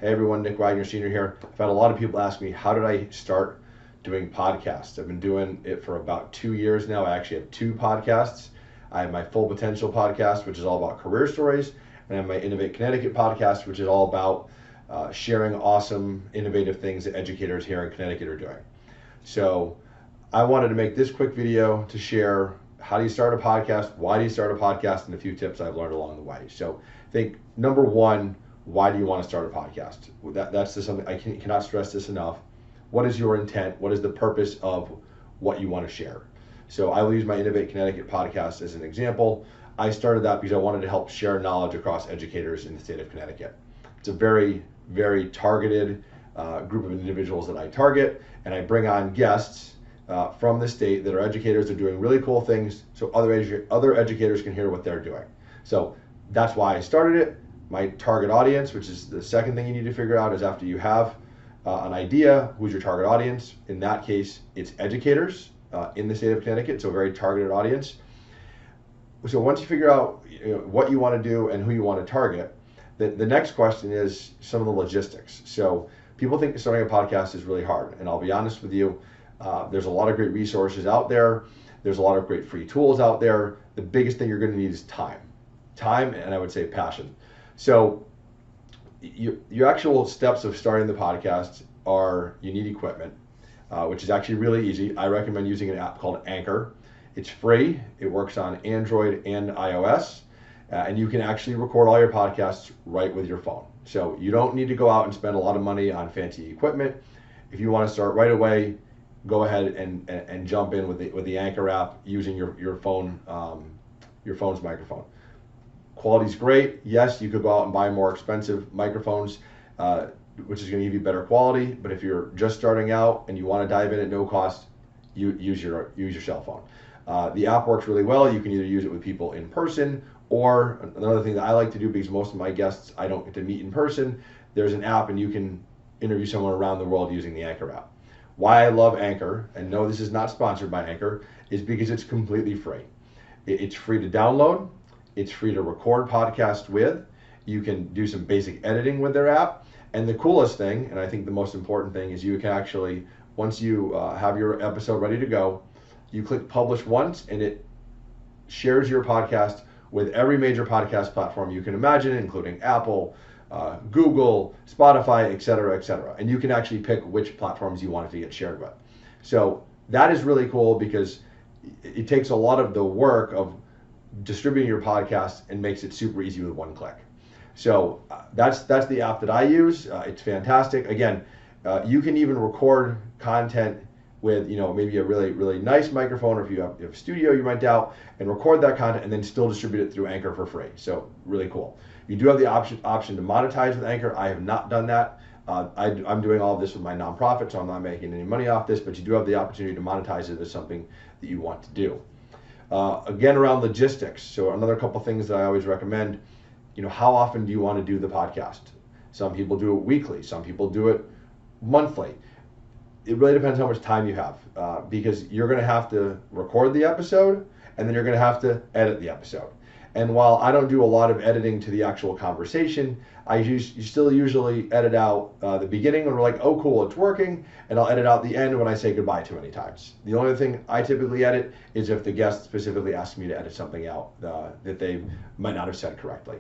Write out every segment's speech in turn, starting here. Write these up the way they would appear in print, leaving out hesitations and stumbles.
Hey everyone, Nick Wagner Sr. here. I've had a lot of people ask me, how did I start doing podcasts? I've been doing it for about 2 years now. I actually have 2 podcasts. I have my Full Potential podcast, which is all about career stories, and I have my Innovate Connecticut podcast, which is all about sharing awesome, innovative things that educators here in Connecticut are doing. So I wanted to make this quick video to share how do you start a podcast, why do you start a podcast, and a few tips I've learned along the way. So I think number one, why do you want to start a podcast? That's just something I cannot stress this enough. What is your intent? What is the purpose of what you want to share? So I will use my Innovate Connecticut podcast as an example. I started that because I wanted to help share knowledge across educators in the state of Connecticut. It's a very, very targeted group of individuals that I target, and I bring on guests from the state that are educators. They're doing really cool things so other educators can hear what they're doing. So that's why I started it. My target audience, which is the second thing you need to figure out, is after you have an idea, who's your target audience? In that case, it's educators in the state of Connecticut, so a very targeted audience. So once you figure out what you want to do and who you want to target, the next question is some of the logistics. So people think starting a podcast is really hard, and I'll be honest with you, there's a lot of great resources out there. There's a lot of great free tools out there. The biggest thing you're going to need is time, and I would say passion. So your actual steps of starting the podcast are you need equipment, which is actually really easy. I recommend using an app called Anchor. It's free. It works on Android and iOS, and you can actually record all your podcasts right with your phone. So you don't need to go out and spend a lot of money on fancy equipment. If you want to start right away, go ahead and jump in with the Anchor app using your phone, your phone's microphone. Quality's great. Yes, you could go out and buy more expensive microphones, which is going to give you better quality. But if you're just starting out and you want to dive in at no cost, use your cell phone. The app works really well. You can either use it with people in person, or another thing that I like to do, because most of my guests I don't get to meet in person, there's an app and you can interview someone around the world using the Anchor app. Why I love Anchor, and no, this is not sponsored by Anchor, is because it's completely free. It's free to download. It's free to record podcasts with. You can do some basic editing with their app. And the coolest thing, and I think the most important thing, is you can actually, once you have your episode ready to go, you click publish once and it shares your podcast with every major podcast platform you can imagine, including Apple, Google, Spotify, et cetera, et cetera. And you can actually pick which platforms you want it to get shared with. So that is really cool because it takes a lot of the work of distributing your podcast and makes it super easy with one click. So that's the app that I use. It's fantastic. Again, you can even record content with maybe a really nice microphone, or if you have a studio you rent out, and record that content and then still distribute it through Anchor for free. So really cool. You do have the option to monetize with Anchor. I have not done that. I'm doing all of this with my nonprofit, so I'm not making any money off this, but you do have the opportunity to monetize it as something that you want to do. Again, around logistics. So another couple things that I always recommend, how often do you want to do the podcast? Some people do it weekly. Some people do it monthly. It really depends how much time you have, because you're going to have to record the episode and then you're going to have to edit the episode. And while I don't do a lot of editing to the actual conversation, you still usually edit out the beginning when we're like, oh cool, it's working, and I'll edit out the end when I say goodbye too many times. The only thing I typically edit is if the guest specifically asks me to edit something out that they might not have said correctly.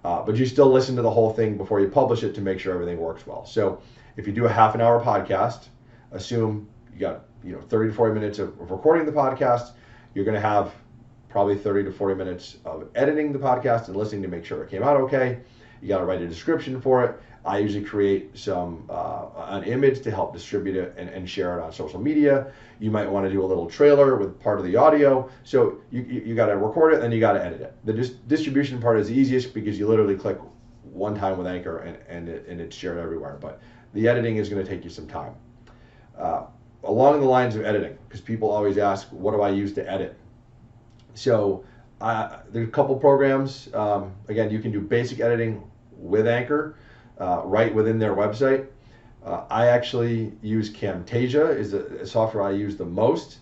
But you still listen to the whole thing before you publish it to make sure everything works well. So if you do a half-an-hour podcast, assume you got 30 to 40 minutes of recording the podcast. You're going to have probably 30 to 40 minutes of editing the podcast and listening to make sure it came out okay. You got to write a description for it. I usually create an image to help distribute it and share it on social media. You might want to do a little trailer with part of the audio. So you got to record it and you got to edit it. The distribution part is the easiest because you literally click one time with Anchor and it's shared everywhere. But the editing is going to take you some time. Along the lines of editing, because people always ask, what do I use to edit? So there's a couple programs. Again, you can do basic editing with Anchor right within their website. I actually use Camtasia, is the software I use the most.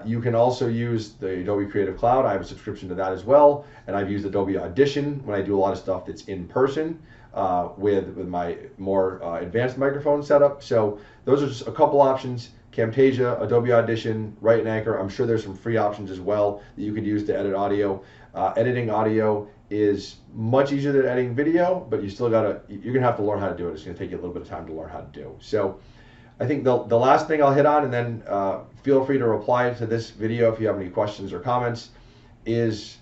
You can also use the Adobe Creative Cloud. I have a subscription to that as well, and I've used Adobe Audition when I do a lot of stuff that's in person with my more advanced microphone setup. So those are just a couple options. Camtasia, Adobe Audition, Write and Anchor. I'm sure there's some free options as well that you could use to edit audio. Editing audio is much easier than editing video, but you're gonna have to learn how to do it. It's gonna take you a little bit of time to learn how to do. So I think the last thing I'll hit on, and then feel free to reply to this video if you have any questions or comments, is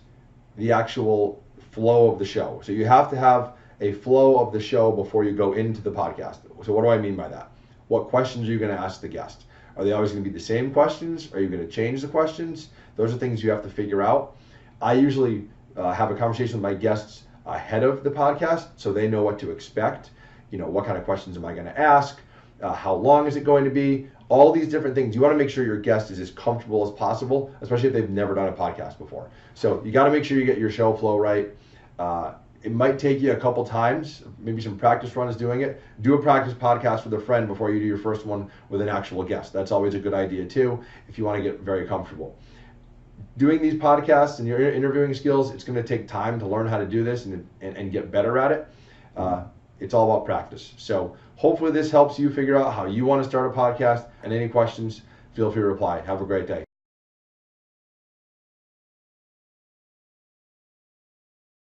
the actual flow of the show. So you have to have a flow of the show before you go into the podcast. So what do I mean by that? What questions are you gonna ask the guest? Are they always gonna be the same questions? Are you gonna change the questions? Those are things you have to figure out. I usually have a conversation with my guests ahead of the podcast so they know what to expect. You know, what kind of questions am I gonna ask? How long is it going to be? All these different things. You want to make sure your guest is as comfortable as possible, especially if they've never done a podcast before. So you got to make sure you get your show flow right. It might take you a couple times, maybe some practice runs doing it. Do a practice podcast with a friend before you do your first one with an actual guest. That's always a good idea too, if you want to get very comfortable. Doing these podcasts and your interviewing skills, it's going to take time to learn how to do this and get better at it. It's all about practice. So hopefully this helps you figure out how you want to start a podcast, and any questions, feel free to reply. Have a great day.